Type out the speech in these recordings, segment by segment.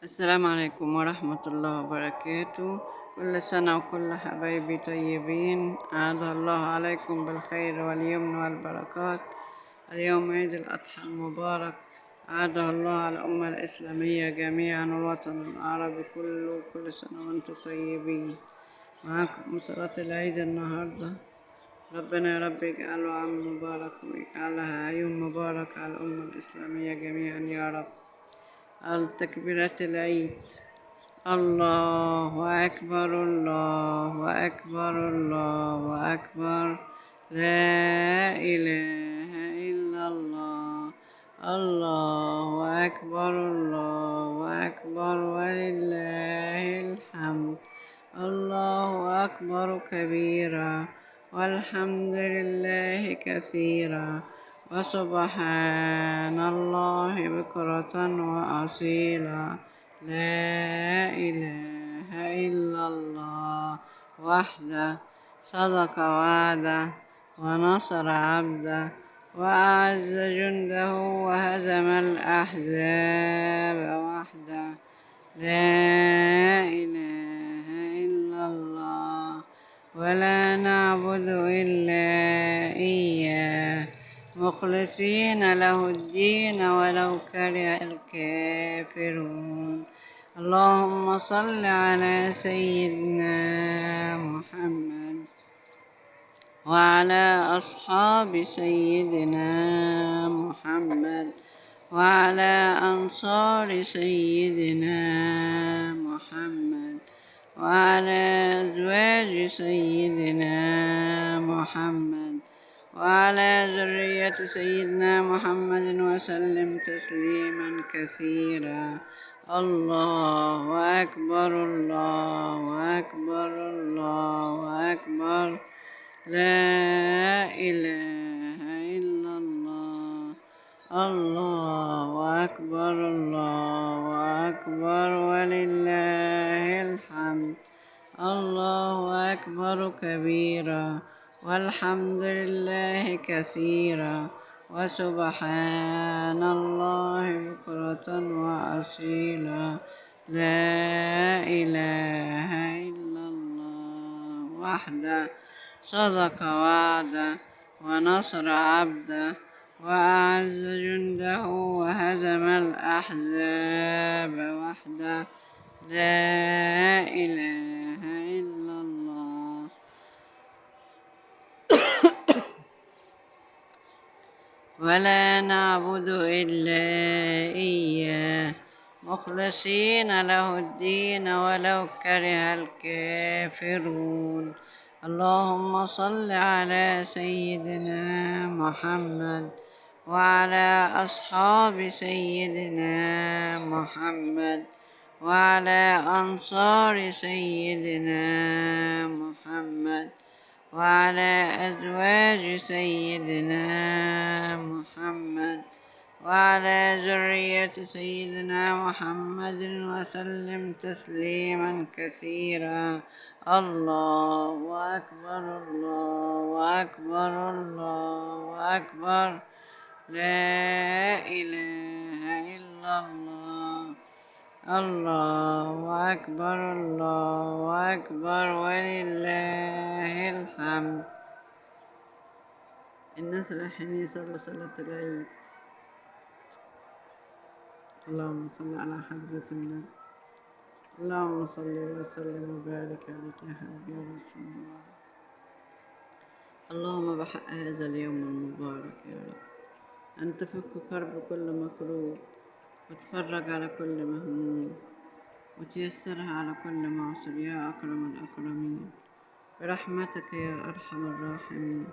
السلام عليكم ورحمة الله وبركاته. كل سنة وكل حبايبي طيبين، أعاد الله عليكم بالخير واليمن والبركات. اليوم عيد الأضحى المبارك، أعاده الله على الأمة الإسلامية جميعا والوطن العربي كله. كل سنة وأنتم طيبين. معاكم صلاة العيد النهاردة. ربنا يا رب يجعله عام مبارك ويجعلها يوم مبارك على الأمة الإسلامية جميعا يا رب. التكبيرات العيد: الله أكبر الله أكبر الله أكبر، لا إله إلا الله. الله أكبر الله أكبر ولله الحمد. الله أكبر كبيرا والحمد لله كثيرا وسبحان الله بكرة وأصيلا. لا إله إلا الله وحده، صدق وعده ونصر عبده وأعز جنده وهزم الأحزاب وحده. لا إله إلا الله ولا نعبد إلا إياه مخلصين له الدين ولو كره الكافرون. اللهم صل على سيدنا محمد وعلى أصحاب سيدنا محمد وعلى أنصار سيدنا محمد وعلى أزواج سيدنا محمد وعلى ذرية سيدنا محمد وسلم تسليما كثيرا. الله أكبر الله أكبر الله أكبر، لا إله إلا الله. الله أكبر الله أكبر ولله الحمد. الله أكبر كبيرا والحمد لله كثيرا وسبحان الله بكرة وأصيلا. لا إله إلا الله وحده، صدق وعده ونصر عبده وأعز جنده وهزم الأحزاب وحده. لا إله إلا الله ولا نعبد إلا إياه مخلصين له الدين ولو كره الكافرون. اللهم صل على سيدنا محمد وعلى أصحاب سيدنا محمد وعلى أنصار سيدنا محمد وعلى أزواج سيدنا محمد وعلى ذرية سيدنا محمد وسلم تسليما كثيرا. الله أكبر الله أكبر الله أكبر، لا إله إلا الله. الله أكبر الله أكبر ولله الحمد. الناس رايحين يصلوا صلاة العيد. اللهم صل على حضرة النبي. اللهم صل وسلم وبارك عليك يا حبيبي يا رسول الله. اللهم بحق هذا اليوم المبارك يا رب أن تفك كرب كل مكروب وتفرج على كل مهموم وتيسرها على كل معسر يا أكرم الأكرمين برحمتك يا أرحم الراحمين.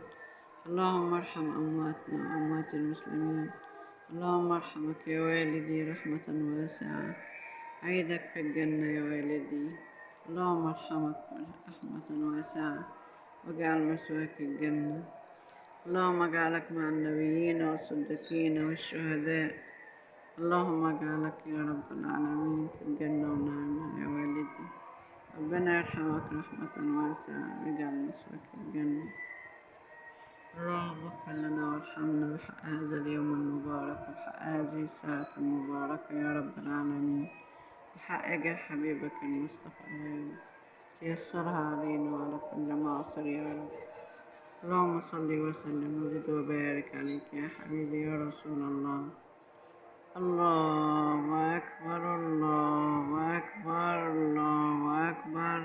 اللهم ارحم أمواتنا وأموات المسلمين. اللهم ارحمك يا والدي رحمة واسعة، عيدك في الجنة يا والدي. اللهم ارحمك رحمة واسعة واجعل مثواك الجنة. اللهم اجعلك مع النبيين والصديقين والشهداء. اللهم اجعلك يا رب العالمين في الجنة ونعمها يا والدي. ربنا يرحمك رحمة واسعة ويجعل مثواك الجنة. اللهم اغفر لنا وارحمنا بحق هذا اليوم المبارك وبحق هذه الساعة المباركة يا رب العالمين. بحق جاه حبيبك المصطفى يا رب تيسرها علينا وعلى كل معصر يا رب. اللهم صل وسلم وزد وبارك عليك يا حبيبي يا رسول الله. الله أكبر الله أكبر الله أكبر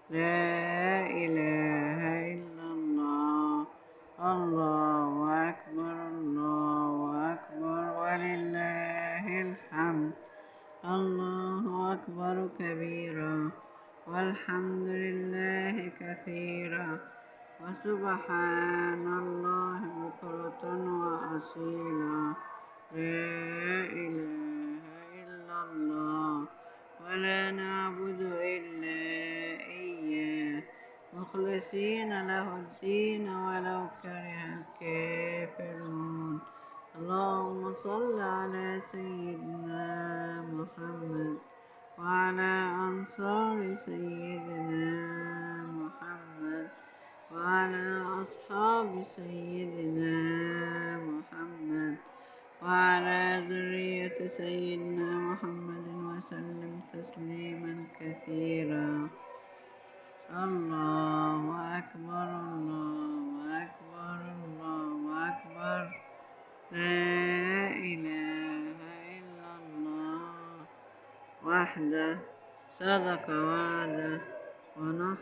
لا إله إلا الله. الله أكبر الله أكبر ولله الحمد. الله أكبر كبيرا والحمد لله كثيرا وسبحان الله بكرة وأصيلا. لا إله إلا الله ولا نعبد إلا إياه مخلصين له الدين ولو كره الكافرون. اللهم صل على سيدنا محمد وعلى أنصار سيدنا محمد وعلى أصحاب سيدنا محمد وعلى ذرية سيدنا محمد وسلم تسليما كثيرا. الله أكبر الله أكبر الله أكبر لا إله إلا الله وحده صدق وعده ونصر